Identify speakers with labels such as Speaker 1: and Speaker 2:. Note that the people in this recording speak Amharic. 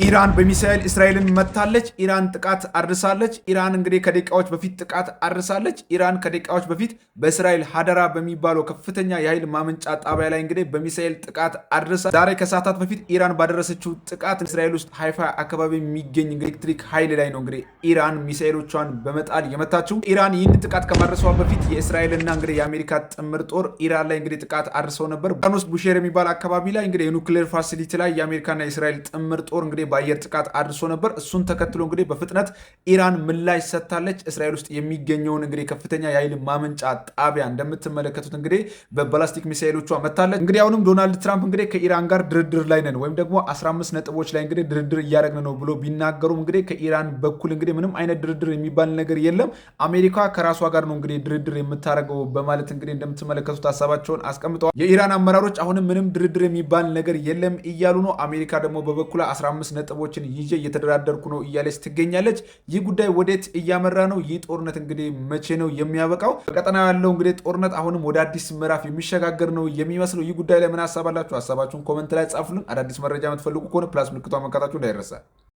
Speaker 1: ኢራን በሚሳኤል እስራኤልን መታለች። ኢራን ጥቃት አድርሳለች። ኢራን እንግዲህ ከደቂቃዎች በፊት ጥቃት አድርሳለች። ኢራን ከደቂቃዎች በፊት በእስራኤል ሀደራ በሚባለው ከፍተኛ የኃይል ማመንጫ ጣቢያ ላይ እንግዲህ በሚሳኤል ጥቃት አድርሳ ዛሬ ከሰዓታት በፊት ኢራን ባደረሰችው ጥቃት እስራኤል ውስጥ ሃይፋ አካባቢ የሚገኝ ኤሌክትሪክ ኃይል ላይ ነው እንግዲህ ኢራን ሚሳኤሎቿን በመጣል የመታችው። ኢራን ይህን ጥቃት ከማድረሷ በፊት የእስራኤልና እንግዲህ የአሜሪካ ጥምር ጦር ኢራን ላይ እንግዲህ ጥቃት አድርሰው ነበር። ዮርዳኖስ ቡሼር የሚባል አካባቢ ላይ እንግዲህ የኑክሌር ፋሲሊቲ ላይ የአሜሪካና የእስራኤል ጥምር ጦር እንግዲህ በአየር ጥቃት አድርሶ ነበር። እሱን ተከትሎ እንግዲህ በፍጥነት ኢራን ምላሽ ሰጥታለች። እስራኤል ውስጥ የሚገኘውን እንግዲህ ከፍተኛ የኃይል ማመንጫ ጣቢያ እንደምትመለከቱት እንግዲህ በባላስቲክ ሚሳኤሎቿ መታለች። እንግዲህ አሁንም ዶናልድ ትራምፕ እንግዲህ ከኢራን ጋር ድርድር ላይ ነን ወይም ደግሞ 15 ነጥቦች ላይ እንግዲህ ድርድር እያደረግን ነው ብሎ ቢናገሩም እንግዲህ ከኢራን በኩል እንግዲህ ምንም አይነት ድርድር የሚባል ነገር የለም። አሜሪካ ከራሷ ጋር ነው እንግዲህ ድርድር የምታደርገው በማለት እንግዲህ እንደምትመለከቱት ሀሳባቸውን አስቀምጠዋል። የኢራን አመራሮች አሁንም ምንም ድርድር የሚባል ነገር የለም እያሉ ነው። አሜሪካ ደግሞ በበኩሏ 15 ነጥቦችን ይዤ እየተደራደርኩ ነው እያለች ትገኛለች። ይህ ጉዳይ ወዴት እያመራ ነው? ይህ ጦርነት እንግዲህ መቼ ነው የሚያበቃው? በቀጠናው ያለው እንግዲህ ጦርነት አሁንም ወደ አዲስ ምዕራፍ የሚሸጋገር ነው የሚመስለው። ይህ ጉዳይ ላይ ምን ሀሳብ አላችሁ? ሀሳባችሁን ኮመንት ላይ ጻፉልን። አዳዲስ መረጃ የምትፈልጉ ከሆነ ፕላስ ምልክቷ መንካታችሁ እንዳይረሳ።